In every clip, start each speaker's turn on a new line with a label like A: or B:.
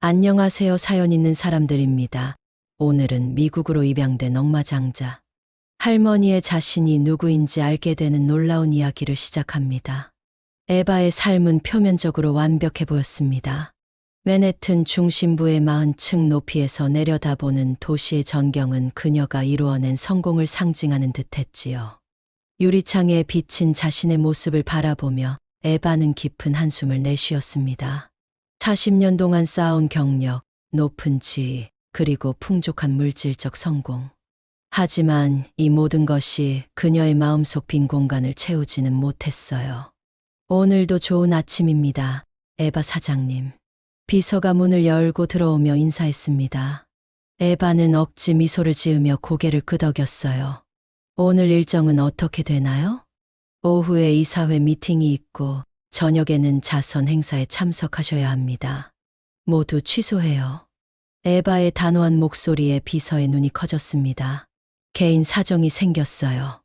A: 안녕하세요. 사연 있는 사람들입니다. 오늘은 미국으로 입양된 억마장자. 할머니의 자신이 누구인지 알게 되는 놀라운 이야기를 시작합니다. 에바의 삶은 표면적으로 완벽해 보였습니다. 맨해튼 중심부의 40층 높이에서 내려다보는 도시의 전경은 그녀가 이루어낸 성공을 상징하는 듯했지요. 유리창에 비친 자신의 모습을 바라보며 에바는 깊은 한숨을 내쉬었습니다. 40년 동안 쌓아온 경력, 높은 지위, 그리고 풍족한 물질적 성공. 하지만 이 모든 것이 그녀의 마음속 빈 공간을 채우지는 못했어요. 오늘도 좋은 아침입니다. 에바 사장님. 비서가 문을 열고 들어오며 인사했습니다. 에바는 억지 미소를 지으며 고개를 끄덕였어요. 오늘 일정은 어떻게 되나요? 오후에 이사회 미팅이 있고 저녁에는 자선 행사에 참석하셔야 합니다. 모두 취소해요. 에바의 단호한 목소리에 비서의 눈이 커졌습니다. 개인 사정이 생겼어요.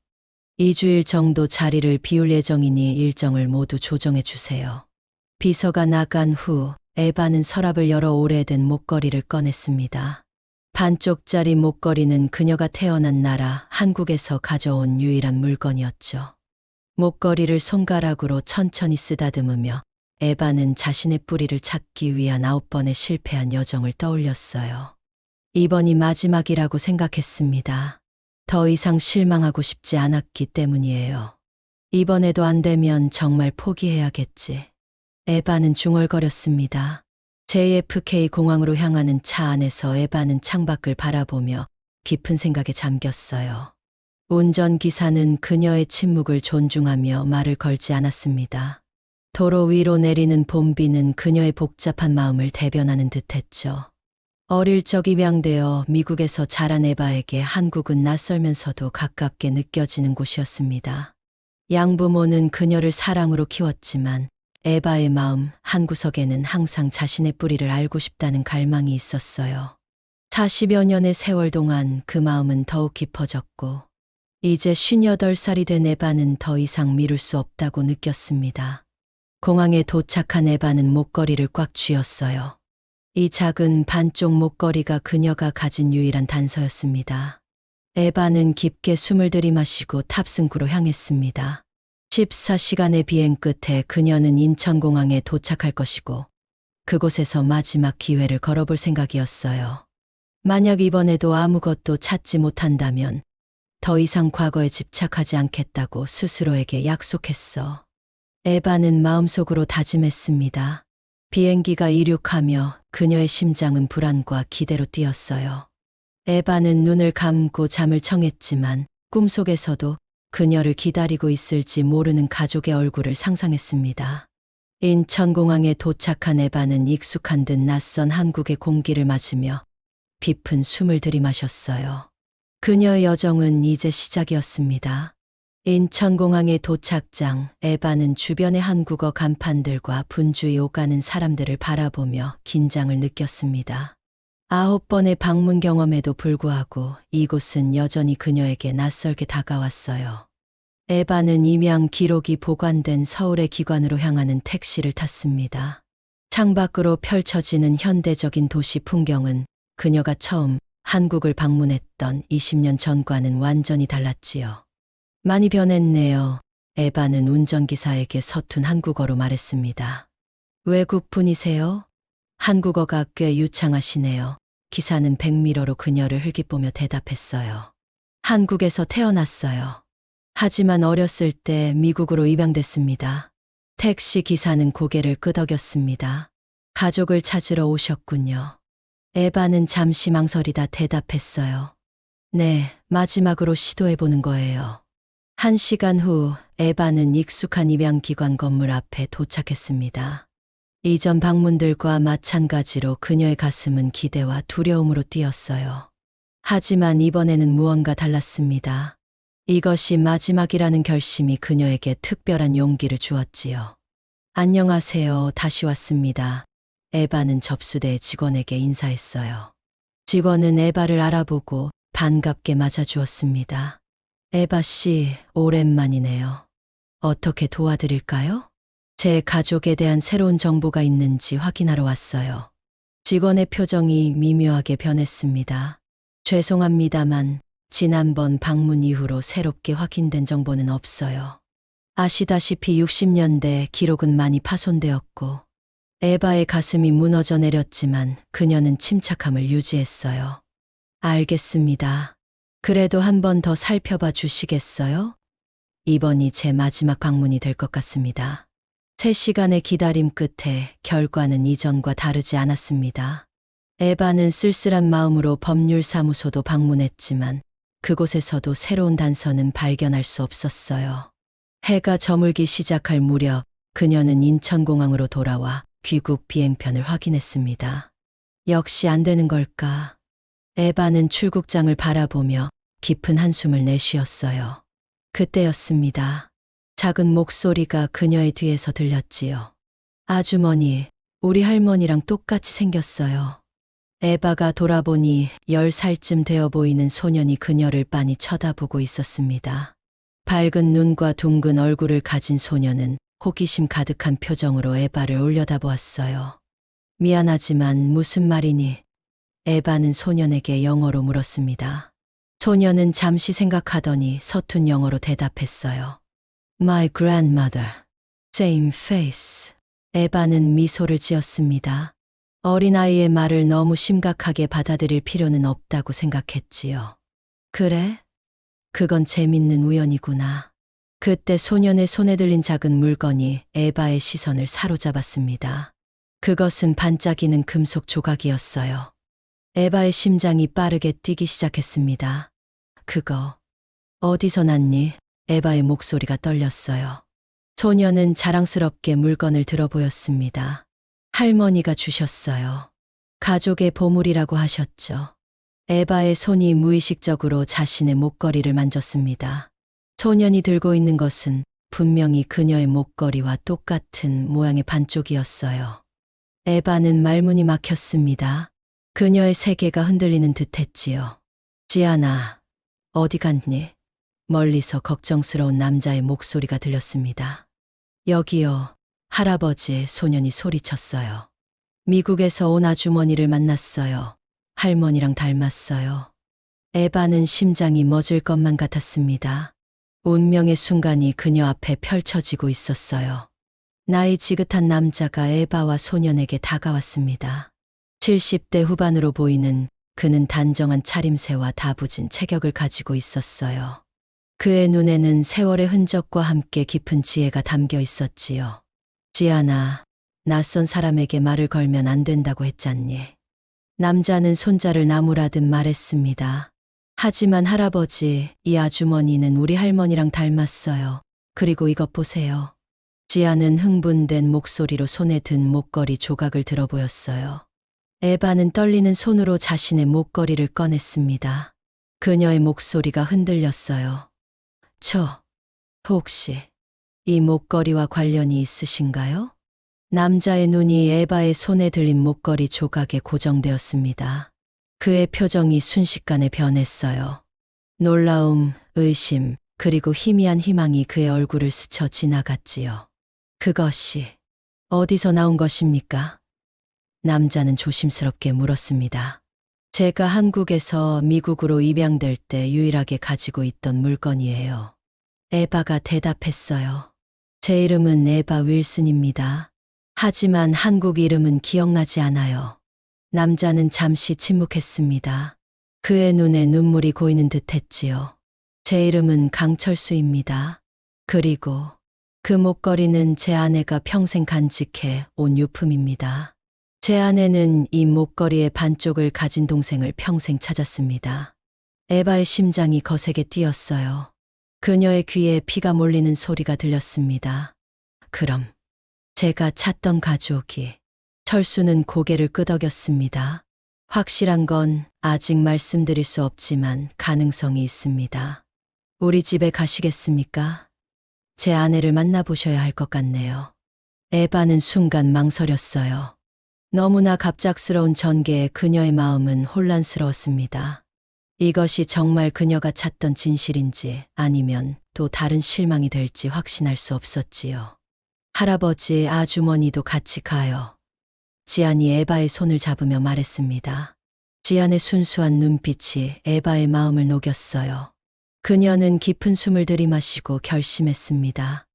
A: 2주일 정도 자리를 비울 예정이니 일정을 모두 조정해 주세요. 비서가 나간 후 에바는 서랍을 열어 오래된 목걸이를 꺼냈습니다. 반쪽짜리 목걸이는 그녀가 태어난 나라 한국에서 가져온 유일한 물건이었죠. 목걸이를 손가락으로 천천히 쓰다듬으며 에바는 자신의 뿌리를 찾기 위한 9번의 실패한 여정을 떠올렸어요. 이번이 마지막이라고 생각했습니다. 더 이상 실망하고 싶지 않았기 때문이에요. 이번에도 안 되면 정말 포기해야겠지. 에바는 중얼거렸습니다. JFK 공항으로 향하는 차 안에서 에바는 창밖을 바라보며 깊은 생각에 잠겼어요. 운전기사는 그녀의 침묵을 존중하며 말을 걸지 않았습니다. 도로 위로 내리는 봄비는 그녀의 복잡한 마음을 대변하는 듯했죠. 어릴 적 입양되어 미국에서 자란 에바에게 한국은 낯설면서도 가깝게 느껴지는 곳이었습니다. 양부모는 그녀를 사랑으로 키웠지만 에바의 마음 한구석에는 항상 자신의 뿌리를 알고 싶다는 갈망이 있었어요. 40여 년의 세월 동안 그 마음은 더욱 깊어졌고 이제 58살이 된 에바는 더 이상 미룰 수 없다고 느꼈습니다. 공항에 도착한 에바는 목걸이를 꽉 쥐었어요. 이 작은 반쪽 목걸이가 그녀가 가진 유일한 단서였습니다. 에바는 깊게 숨을 들이마시고 탑승구로 향했습니다. 14시간의 비행 끝에 그녀는 인천공항에 도착할 것이고 그곳에서 마지막 기회를 걸어볼 생각이었어요. 만약 이번에도 아무것도 찾지 못한다면 더 이상 과거에 집착하지 않겠다고 스스로에게 약속했어. 에바는 마음속으로 다짐했습니다. 비행기가 이륙하며 그녀의 심장은 불안과 기대로 뛰었어요. 에바는 눈을 감고 잠을 청했지만 꿈속에서도 그녀를 기다리고 있을지 모르는 가족의 얼굴을 상상했습니다. 인천공항에 도착한 에바는 익숙한 듯 낯선 한국의 공기를 맞으며 깊은 숨을 들이마셨어요. 그녀의 여정은 이제 시작이었습니다. 인천공항의 도착장, 에바는 주변의 한국어 간판들과 분주히 오가는 사람들을 바라보며 긴장을 느꼈습니다. 9번의 방문 경험에도 불구하고 이곳은 여전히 그녀에게 낯설게 다가왔어요. 에바는 임양 기록이 보관된 서울의 기관으로 향하는 택시를 탔습니다. 창밖으로 펼쳐지는 현대적인 도시 풍경은 그녀가 처음 한국을 방문했던 20년 전과는 완전히 달랐지요. 많이 변했네요. 에바는 운전기사에게 서툰 한국어로 말했습니다. 외국 분이세요? 한국어가 꽤 유창하시네요. 기사는 백미러로 그녀를 흘기보며 대답했어요. 한국에서 태어났어요. 하지만 어렸을 때 미국으로 입양됐습니다. 택시 기사는 고개를 끄덕였습니다. 가족을 찾으러 오셨군요. 에바는 잠시 망설이다 대답했어요. 네, 마지막으로 시도해보는 거예요. 1시간 후 에바는 익숙한 입양기관 건물 앞에 도착했습니다. 이전 방문들과 마찬가지로 그녀의 가슴은 기대와 두려움으로 뛰었어요. 하지만 이번에는 무언가 달랐습니다. 이것이 마지막이라는 결심이 그녀에게 특별한 용기를 주었지요. 안녕하세요. 다시 왔습니다. 에바는 접수대 직원에게 인사했어요. 직원은 에바를 알아보고 반갑게 맞아주었습니다. 에바 씨, 오랜만이네요. 어떻게 도와드릴까요? 제 가족에 대한 새로운 정보가 있는지 확인하러 왔어요. 직원의 표정이 미묘하게 변했습니다. 죄송합니다만 지난번 방문 이후로 새롭게 확인된 정보는 없어요. 아시다시피 60년대 기록은 많이 파손되었고 에바의 가슴이 무너져 내렸지만 그녀는 침착함을 유지했어요. 알겠습니다. 그래도 한 번 더 살펴봐 주시겠어요? 이번이 제 마지막 방문이 될 것 같습니다. 3시간의 기다림 끝에 결과는 이전과 다르지 않았습니다. 에바는 쓸쓸한 마음으로 법률사무소도 방문했지만 그곳에서도 새로운 단서는 발견할 수 없었어요. 해가 저물기 시작할 무렵 그녀는 인천공항으로 돌아와 귀국 비행편을 확인했습니다. 역시 안 되는 걸까? 에바는 출국장을 바라보며 깊은 한숨을 내쉬었어요. 그때였습니다. 작은 목소리가 그녀의 뒤에서 들렸지요. 아주머니, 우리 할머니랑 똑같이 생겼어요. 에바가 돌아보니 10살쯤 되어 보이는 소년이 그녀를 빤히 쳐다보고 있었습니다. 밝은 눈과 둥근 얼굴을 가진 소년은 호기심 가득한 표정으로 에바를 올려다보았어요. 미안하지만 무슨 말이니? 에바는 소년에게 영어로 물었습니다. 소년은 잠시 생각하더니 서툰 영어로 대답했어요. My grandmother. Same face. 에바는 미소를 지었습니다. 어린아이의 말을 너무 심각하게 받아들일 필요는 없다고 생각했지요. 그래? 그건 재밌는 우연이구나. 그때 소년의 손에 들린 작은 물건이 에바의 시선을 사로잡았습니다. 그것은 반짝이는 금속 조각이었어요. 에바의 심장이 빠르게 뛰기 시작했습니다. 그거 어디서 났니? 에바의 목소리가 떨렸어요. 소녀는 자랑스럽게 물건을 들어 보였습니다. 할머니가 주셨어요. 가족의 보물이라고 하셨죠. 에바의 손이 무의식적으로 자신의 목걸이를 만졌습니다. 소년이 들고 있는 것은 분명히 그녀의 목걸이와 똑같은 모양의 반쪽이었어요. 에바는 말문이 막혔습니다. 그녀의 세계가 흔들리는 듯했지요. 지아나, 어디 갔니? 멀리서 걱정스러운 남자의 목소리가 들렸습니다. 여기요, 할아버지, 소년이 소리쳤어요. 미국에서 온 아주머니를 만났어요. 할머니랑 닮았어요. 에바는 심장이 멎을 것만 같았습니다. 운명의 순간이 그녀 앞에 펼쳐지고 있었어요. 나이 지긋한 남자가 에바와 소년에게 다가왔습니다. 70대 후반으로 보이는 그는 단정한 차림새와 다부진 체격을 가지고 있었어요. 그의 눈에는 세월의 흔적과 함께 깊은 지혜가 담겨 있었지요. 지아나, 낯선 사람에게 말을 걸면 안 된다고 했잖니. 남자는 손자를 나무라듯 말했습니다. 하지만 할아버지, 이 아주머니는 우리 할머니랑 닮았어요. 그리고 이것 보세요. 지아는 흥분된 목소리로 손에 든 목걸이 조각을 들어 보였어요. 에바는 떨리는 손으로 자신의 목걸이를 꺼냈습니다. 그녀의 목소리가 흔들렸어요. 혹시 이 목걸이와 관련이 있으신가요? 남자의 눈이 에바의 손에 들린 목걸이 조각에 고정되었습니다. 그의 표정이 순식간에 변했어요. 놀라움, 의심, 그리고 희미한 희망이 그의 얼굴을 스쳐 지나갔지요. 그것이 어디서 나온 것입니까? 남자는 조심스럽게 물었습니다. 제가 한국에서 미국으로 입양될 때 유일하게 가지고 있던 물건이에요. 에바가 대답했어요. 제 이름은 에바 윌슨입니다. 하지만 한국 이름은 기억나지 않아요. 남자는 잠시 침묵했습니다. 그의 눈에 눈물이 고이는 듯했지요. 제 이름은 강철수입니다. 그리고 그 목걸이는 제 아내가 평생 간직해 온 유품입니다. 제 아내는 이 목걸이의 반쪽을 가진 동생을 평생 찾았습니다. 에바의 심장이 거세게 뛰었어요. 그녀의 귀에 피가 몰리는 소리가 들렸습니다. 그럼 제가 찾던 가족이... 철수는 고개를 끄덕였습니다. 확실한 건 아직 말씀드릴 수 없지만 가능성이 있습니다. 우리 집에 가시겠습니까? 제 아내를 만나보셔야 할 것 같네요. 에바는 순간 망설였어요. 너무나 갑작스러운 전개에 그녀의 마음은 혼란스러웠습니다. 이것이 정말 그녀가 찾던 진실인지 아니면 또 다른 실망이 될지 확신할 수 없었지요. 할아버지, 아주머니도 같이 가요. 지안이 에바의 손을 잡으며 말했습니다. 지안의 순수한 눈빛이 에바의 마음을 녹였어요. 그녀는 깊은 숨을 들이마시고 결심했습니다.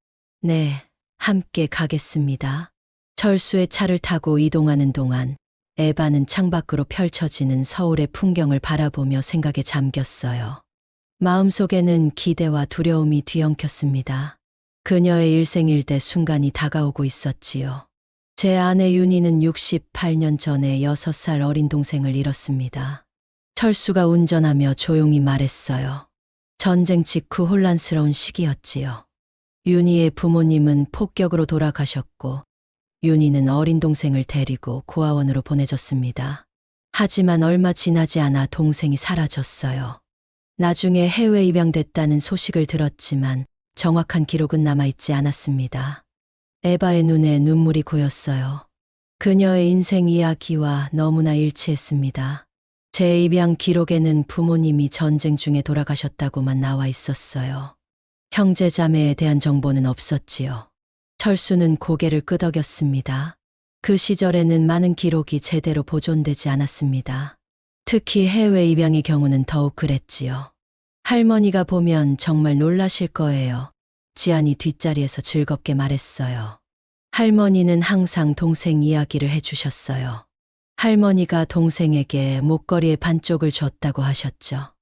A: 네, 함께 가겠습니다. 철수의 차를 타고 이동하는 동안 에바는 창밖으로 펼쳐지는 서울의 풍경을 바라보며 생각에 잠겼어요. 마음속에는 기대와 두려움이 뒤엉켰습니다. 그녀의 일생일대 순간이 다가오고 있었지요. 제 아내 윤희는 68년 전에 6살 어린 동생을 잃었습니다. 철수가 운전하며 조용히 말했어요. 전쟁 직후 혼란스러운 시기였지요. 윤희의 부모님은 폭격으로 돌아가셨고 윤희는 어린 동생을 데리고 고아원으로 보내졌습니다. 하지만 얼마 지나지 않아 동생이 사라졌어요. 나중에 해외 입양됐다는 소식을 들었지만 정확한 기록은 남아있지 않았습니다. 에바의 눈에 눈물이 고였어요. 그녀의 인생 이야기와 너무나 일치했습니다. 제 입양 기록에는 부모님이 전쟁 중에 돌아가셨다고만 나와 있었어요. 형제 자매에 대한 정보는 없었지요. 철수는 고개를 끄덕였습니다. 그 시절에는 많은 기록이 제대로 보존되지 않았습니다. 특히 해외 입양의 경우는 더욱 그랬지요. 할머니가 보면 정말 놀라실 거예요. 지안이 뒷자리에서 즐겁게 말했어요. 할머니는 항상 동생 이야기를 해주셨어요. 할머니가 동생에게 목걸이의 반쪽을 줬다고 하셨죠.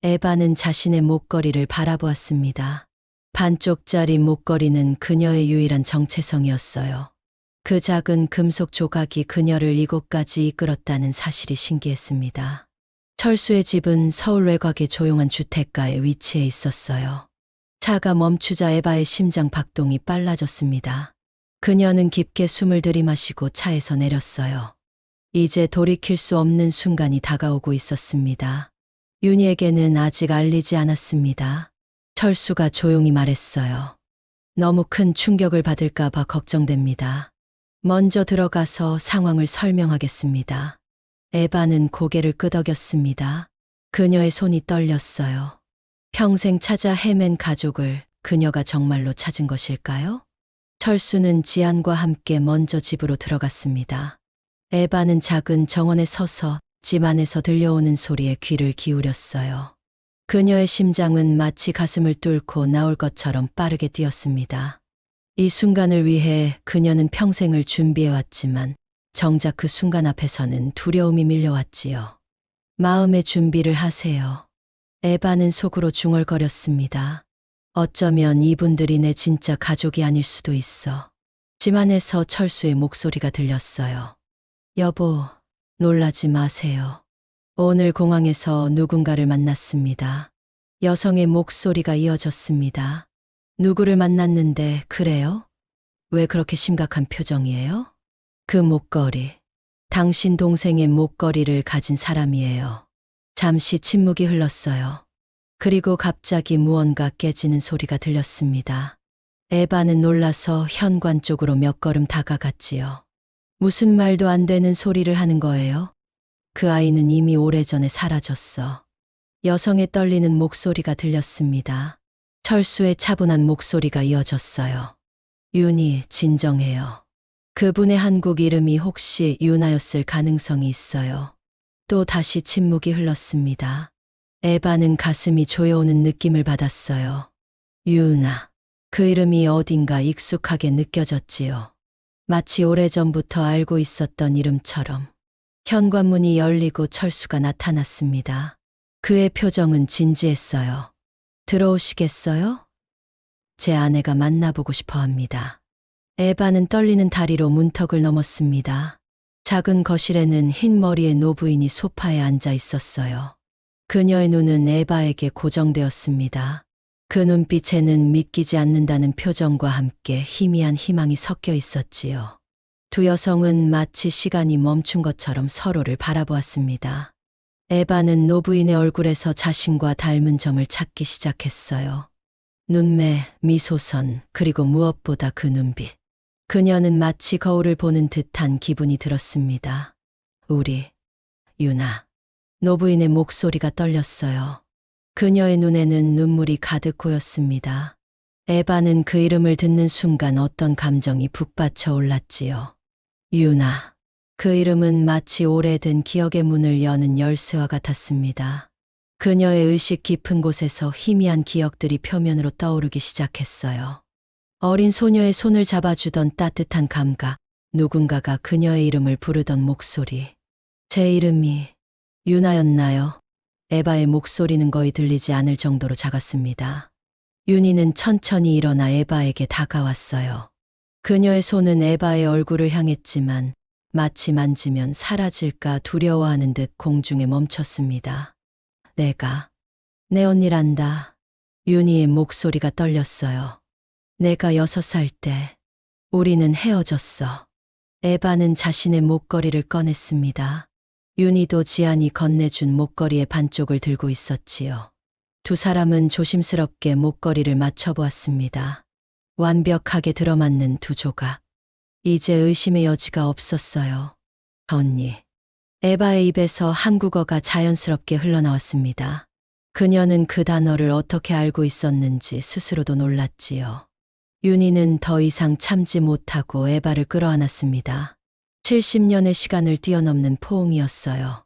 A: 에바는 자신의 목걸이를 바라보았습니다. 반쪽짜리 목걸이는 그녀의 유일한 정체성이었어요. 그 작은 금속 조각이 그녀를 이곳까지 이끌었다는 사실이 신기했습니다. 철수의 집은 서울 외곽의 조용한 주택가에 위치해 있었어요. 차가 멈추자 에바의 심장 박동이 빨라졌습니다. 그녀는 깊게 숨을 들이마시고 차에서 내렸어요. 이제 돌이킬 수 없는 순간이 다가오고 있었습니다. 윤희에게는 아직 알리지 않았습니다. 철수가 조용히 말했어요. 너무 큰 충격을 받을까 봐 걱정됩니다. 먼저 들어가서 상황을 설명하겠습니다. 에바는 고개를 끄덕였습니다. 그녀의 손이 떨렸어요. 평생 찾아 헤맨 가족을 그녀가 정말로 찾은 것일까요? 철수는 지안과 함께 먼저 집으로 들어갔습니다. 에바는 작은 정원에 서서 집 안에서 들려오는 소리에 귀를 기울였어요. 그녀의 심장은 마치 가슴을 뚫고 나올 것처럼 빠르게 뛰었습니다. 이 순간을 위해 그녀는 평생을 준비해왔지만 정작 그 순간 앞에서는 두려움이 밀려왔지요. 마음의 준비를 하세요. 에바는 속으로 중얼거렸습니다. 어쩌면 이분들이 내 진짜 가족이 아닐 수도 있어. 집 안에서 철수의 목소리가 들렸어요. 여보, 놀라지 마세요. 오늘 공항에서 누군가를 만났습니다. 여성의 목소리가 이어졌습니다. 누구를 만났는데 그래요? 왜 그렇게 심각한 표정이에요? 그 목걸이. 당신 동생의 목걸이를 가진 사람이에요. 잠시 침묵이 흘렀어요. 그리고 갑자기 무언가 깨지는 소리가 들렸습니다. 에바는 놀라서 현관 쪽으로 몇 걸음 다가갔지요. 무슨 말도 안 되는 소리를 하는 거예요? 그 아이는 이미 오래전에 사라졌어. 여성의 떨리는 목소리가 들렸습니다. 철수의 차분한 목소리가 이어졌어요. 윤희, 진정해요. 그분의 한국 이름이 혹시 유나였을 가능성이 있어요. 또 다시 침묵이 흘렀습니다. 에바는 가슴이 조여오는 느낌을 받았어요. 유나. 그 이름이 어딘가 익숙하게 느껴졌지요. 마치 오래전부터 알고 있었던 이름처럼. 현관문이 열리고 철수가 나타났습니다. 그의 표정은 진지했어요. 들어오시겠어요? 제 아내가 만나보고 싶어 합니다. 에바는 떨리는 다리로 문턱을 넘었습니다. 작은 거실에는 흰 머리의 노부인이 소파에 앉아 있었어요. 그녀의 눈은 에바에게 고정되었습니다. 그 눈빛에는 믿기지 않는다는 표정과 함께 희미한 희망이 섞여 있었지요. 두 여성은 마치 시간이 멈춘 것처럼 서로를 바라보았습니다. 에바는 노부인의 얼굴에서 자신과 닮은 점을 찾기 시작했어요. 눈매, 미소선, 그리고 무엇보다 그 눈빛. 그녀는 마치 거울을 보는 듯한 기분이 들었습니다. 우리, 유나. 노부인의 목소리가 떨렸어요. 그녀의 눈에는 눈물이 가득 고였습니다. 에바는 그 이름을 듣는 순간 어떤 감정이 북받쳐 올랐지요. 유나. 그 이름은 마치 오래된 기억의 문을 여는 열쇠와 같았습니다. 그녀의 의식 깊은 곳에서 희미한 기억들이 표면으로 떠오르기 시작했어요. 어린 소녀의 손을 잡아주던 따뜻한 감각, 누군가가 그녀의 이름을 부르던 목소리. 제 이름이 유나였나요? 에바의 목소리는 거의 들리지 않을 정도로 작았습니다. 윤희는 천천히 일어나 에바에게 다가왔어요. 그녀의 손은 에바의 얼굴을 향했지만 마치 만지면 사라질까 두려워하는 듯 공중에 멈췄습니다. 내 언니란다. 윤희의 목소리가 떨렸어요. 내가 6살 때 우리는 헤어졌어. 에바는 자신의 목걸이를 꺼냈습니다. 윤희도 지안이 건네준 목걸이의 반쪽을 들고 있었지요. 두 사람은 조심스럽게 목걸이를 맞춰보았습니다. 완벽하게 들어맞는 두 조각. 이제 의심의 여지가 없었어요. 언니. 에바의 입에서 한국어가 자연스럽게 흘러나왔습니다. 그녀는 그 단어를 어떻게 알고 있었는지 스스로도 놀랐지요. 윤희는 더 이상 참지 못하고 에바를 끌어안았습니다. 70년의 시간을 뛰어넘는 포옹이었어요.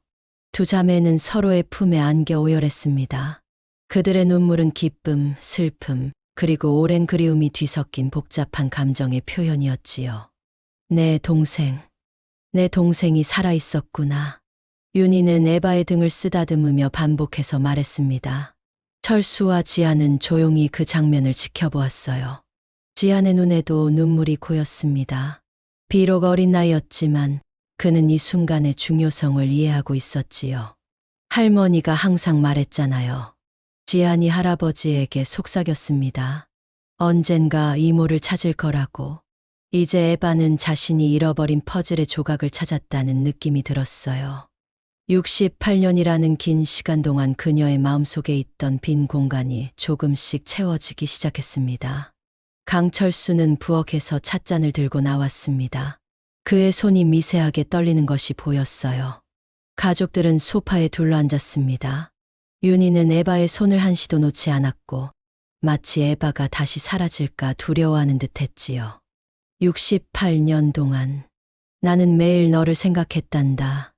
A: 두 자매는 서로의 품에 안겨 오열했습니다. 그들의 눈물은 기쁨, 슬픔, 그리고 오랜 그리움이 뒤섞인 복잡한 감정의 표현이었지요. 내 동생이 살아있었구나. 윤희는 에바의 등을 쓰다듬으며 반복해서 말했습니다. 철수와 지안은 조용히 그 장면을 지켜보았어요. 지안의 눈에도 눈물이 고였습니다. 비록 어린 나이였지만 그는 이 순간의 중요성을 이해하고 있었지요. 할머니가 항상 말했잖아요. 지안이 할아버지에게 속삭였습니다. 언젠가 이모를 찾을 거라고. 이제 에바는 자신이 잃어버린 퍼즐의 조각을 찾았다는 느낌이 들었어요. 68년이라는 긴 시간 동안 그녀의 마음속에 있던 빈 공간이 조금씩 채워지기 시작했습니다. 강철수는 부엌에서 찻잔을 들고 나왔습니다. 그의 손이 미세하게 떨리는 것이 보였어요. 가족들은 소파에 둘러앉았습니다. 윤희는 에바의 손을 한시도 놓지 않았고 마치 에바가 다시 사라질까 두려워하는 듯 했지요. 68년 동안 나는 매일 너를 생각했단다.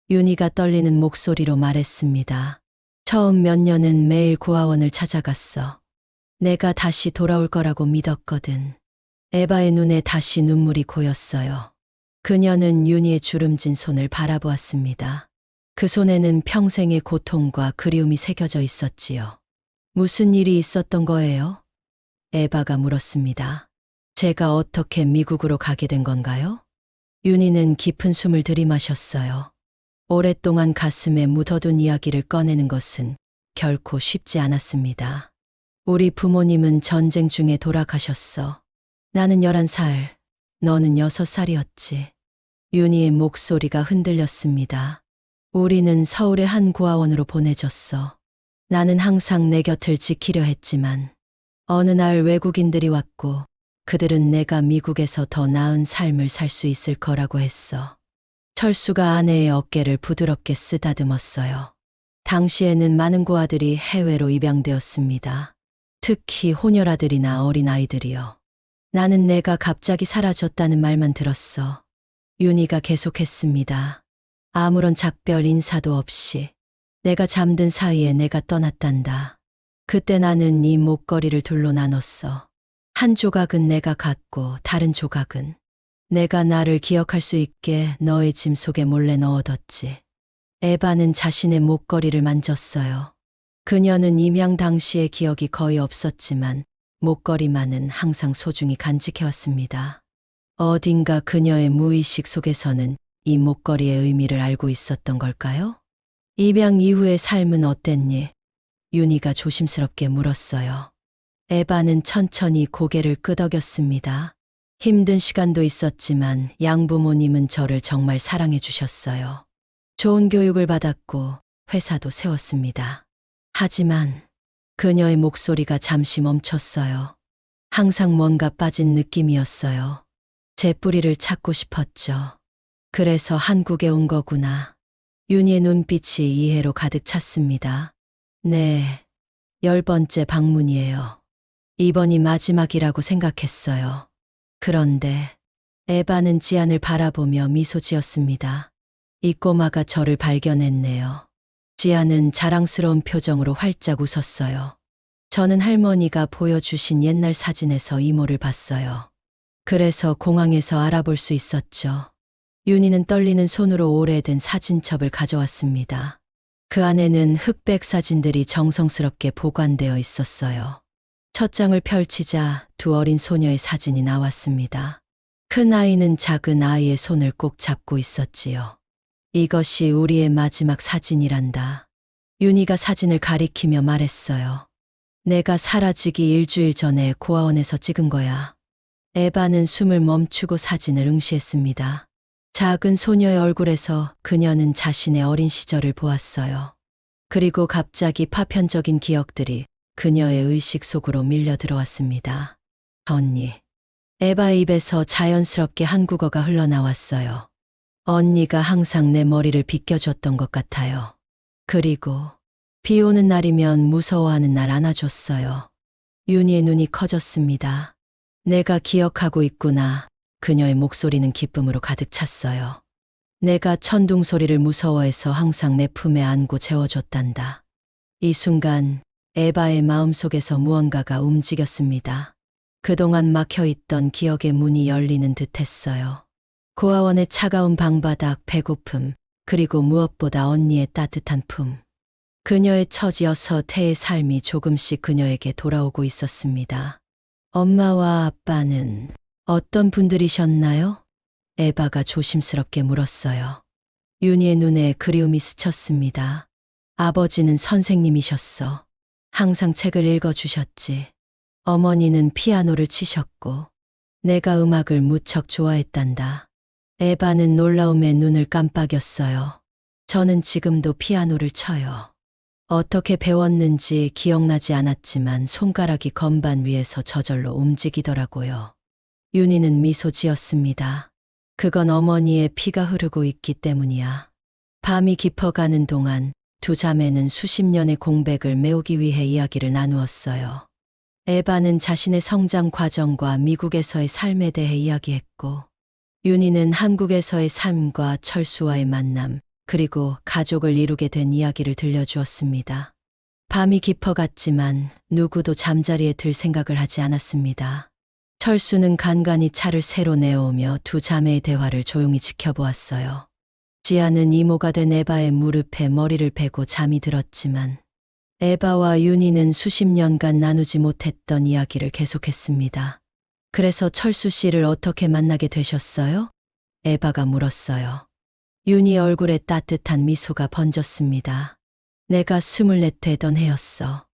A: 윤희가 떨리는 목소리로 말했습니다. 처음 몇 년은 매일 고아원을 찾아갔어. 내가 다시 돌아올 거라고 믿었거든. 에바의 눈에 다시 눈물이 고였어요. 그녀는 윤희의 주름진 손을 바라보았습니다. 그 손에는 평생의 고통과 그리움이 새겨져 있었지요. 무슨 일이 있었던 거예요? 에바가 물었습니다. 제가 어떻게 미국으로 가게 된 건가요? 윤희는 깊은 숨을 들이마셨어요. 오랫동안 가슴에 묻어둔 이야기를 꺼내는 것은 결코 쉽지 않았습니다. 우리 부모님은 전쟁 중에 돌아가셨어. 나는 11살, 너는 6살이었지. 윤희의 목소리가 흔들렸습니다. 우리는 서울의 한 고아원으로 보내졌어. 나는 항상 내 곁을 지키려 했지만 어느 날 외국인들이 왔고 그들은 내가 미국에서 더 나은 삶을 살 수 있을 거라고 했어. 철수가 아내의 어깨를 부드럽게 쓰다듬었어요. 당시에는 많은 고아들이 해외로 입양되었습니다. 특히 혼혈아들이나 어린아이들이요. 나는 내가 갑자기 사라졌다는 말만 들었어. 윤희가 계속했습니다. 아무런 작별 인사도 없이 내가 잠든 사이에 내가 떠났단다. 그때 나는 네 목걸이를 둘로 나눴어. 한 조각은 내가 갖고 다른 조각은 내가 나를 기억할 수 있게 너의 짐 속에 몰래 넣어뒀지. 에바는 자신의 목걸이를 만졌어요. 그녀는 임양 당시의 기억이 거의 없었지만 목걸이만은 항상 소중히 간직해왔습니다. 어딘가 그녀의 무의식 속에서는 이 목걸이의 의미를 알고 있었던 걸까요? 입양 이후의 삶은 어땠니? 윤희가 조심스럽게 물었어요. 에바는 천천히 고개를 끄덕였습니다. 힘든 시간도 있었지만 양부모님은 저를 정말 사랑해 주셨어요. 좋은 교육을 받았고 회사도 세웠습니다. 하지만 그녀의 목소리가 잠시 멈췄어요. 항상 뭔가 빠진 느낌이었어요. 제 뿌리를 찾고 싶었죠. 그래서 한국에 온 거구나. 윤희의 눈빛이 이해로 가득 찼습니다. 네, 10번째 방문이에요. 이번이 마지막이라고 생각했어요. 그런데 에바는 지안을 바라보며 미소 지었습니다. 이 꼬마가 저를 발견했네요. 지안은 자랑스러운 표정으로 활짝 웃었어요. 저는 할머니가 보여주신 옛날 사진에서 이모를 봤어요. 그래서 공항에서 알아볼 수 있었죠. 윤희는 떨리는 손으로 오래된 사진첩을 가져왔습니다. 그 안에는 흑백 사진들이 정성스럽게 보관되어 있었어요. 첫 장을 펼치자 두 어린 소녀의 사진이 나왔습니다. 큰 아이는 작은 아이의 손을 꼭 잡고 있었지요. 이것이 우리의 마지막 사진이란다. 윤희가 사진을 가리키며 말했어요. 내가 사라지기 일주일 전에 고아원에서 찍은 거야. 에바는 숨을 멈추고 사진을 응시했습니다. 작은 소녀의 얼굴에서 그녀는 자신의 어린 시절을 보았어요. 그리고 갑자기 파편적인 기억들이 그녀의 의식 속으로 밀려 들어왔습니다. 언니. 에바의 입에서 자연스럽게 한국어가 흘러나왔어요. 언니가 항상 내 머리를 빗겨줬던 것 같아요. 그리고 비 오는 날이면 무서워하는 날 안아줬어요. 윤희의 눈이 커졌습니다. 내가 기억하고 있구나. 그녀의 목소리는 기쁨으로 가득 찼어요. 내가 천둥 소리를 무서워해서 항상 내 품에 안고 재워줬단다. 이 순간 에바의 마음속에서 무언가가 움직였습니다. 그동안 막혀있던 기억의 문이 열리는 듯했어요. 고아원의 차가운 방바닥, 배고픔, 그리고 무엇보다 언니의 따뜻한 품. 그녀의 첫 여섯해의 삶이 조금씩 그녀에게 돌아오고 있었습니다. 엄마와 아빠는 어떤 분들이셨나요? 에바가 조심스럽게 물었어요. 윤희의 눈에 그리움이 스쳤습니다. 아버지는 선생님이셨어. 항상 책을 읽어주셨지. 어머니는 피아노를 치셨고 내가 음악을 무척 좋아했단다. 에바는 놀라움에 눈을 깜빡였어요. 저는 지금도 피아노를 쳐요. 어떻게 배웠는지 기억나지 않았지만 손가락이 건반 위에서 저절로 움직이더라고요. 윤희는 미소 지었습니다. 그건 어머니의 피가 흐르고 있기 때문이야. 밤이 깊어가는 동안 두 자매는 수십 년의 공백을 메우기 위해 이야기를 나누었어요. 에바는 자신의 성장 과정과 미국에서의 삶에 대해 이야기했고, 윤희는 한국에서의 삶과 철수와의 만남, 그리고 가족을 이루게 된 이야기를 들려주었습니다. 밤이 깊어갔지만 누구도 잠자리에 들 생각을 하지 않았습니다. 철수는 간간히 차를 새로 내어오며 두 자매의 대화를 조용히 지켜보았어요. 지아는 이모가 된 에바의 무릎에 머리를 베고 잠이 들었지만 에바와 윤희는 수십 년간 나누지 못했던 이야기를 계속했습니다. 그래서 철수 씨를 어떻게 만나게 되셨어요? 에바가 물었어요. 윤희 얼굴에 따뜻한 미소가 번졌습니다. 내가 24 되던 해였어.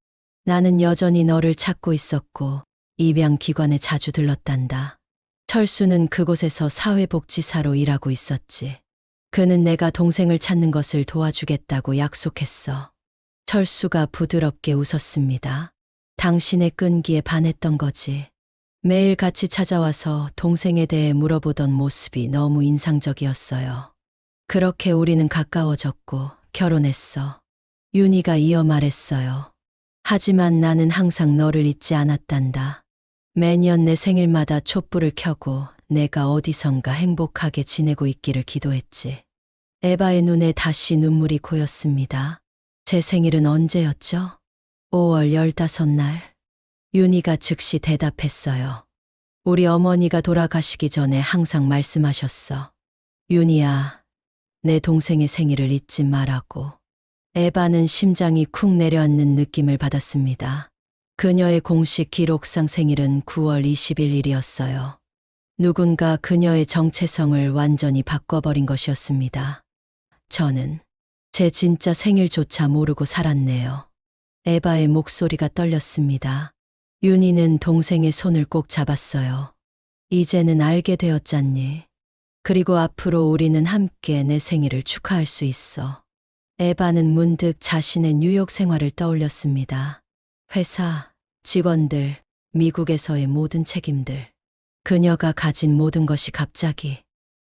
A: 나는 여전히 너를 찾고 있었고 입양기관에 자주 들렀단다. 철수는 그곳에서 사회복지사로 일하고 있었지. 그는 내가 동생을 찾는 것을 도와주겠다고 약속했어. 철수가 부드럽게 웃었습니다. 당신의 끈기에 반했던 거지. 매일 같이 찾아와서 동생에 대해 물어보던 모습이 너무 인상적이었어요. 그렇게 우리는 가까워졌고 결혼했어. 윤희가 이어 말했어요. 하지만 나는 항상 너를 잊지 않았단다. 매년 내 생일마다 촛불을 켜고 내가 어디선가 행복하게 지내고 있기를 기도했지. 에바의 눈에 다시 눈물이 고였습니다. 제 생일은 언제였죠? 5월 15날. 윤희가 즉시 대답했어요. 우리 어머니가 돌아가시기 전에 항상 말씀하셨어. 윤희야, 내 동생의 생일을 잊지 말라고. 에바는 심장이 쿵 내려앉는 느낌을 받았습니다. 그녀의 공식 기록상 생일은 9월 21일이었어요. 누군가 그녀의 정체성을 완전히 바꿔버린 것이었습니다. 저는 제 진짜 생일조차 모르고 살았네요. 에바의 목소리가 떨렸습니다. 윤희는 동생의 손을 꼭 잡았어요. 이제는 알게 되었잖니. 그리고 앞으로 우리는 함께 내 생일을 축하할 수 있어. 에바는 문득 자신의 뉴욕 생활을 떠올렸습니다. 회사, 직원들, 미국에서의 모든 책임들. 그녀가 가진 모든 것이 갑자기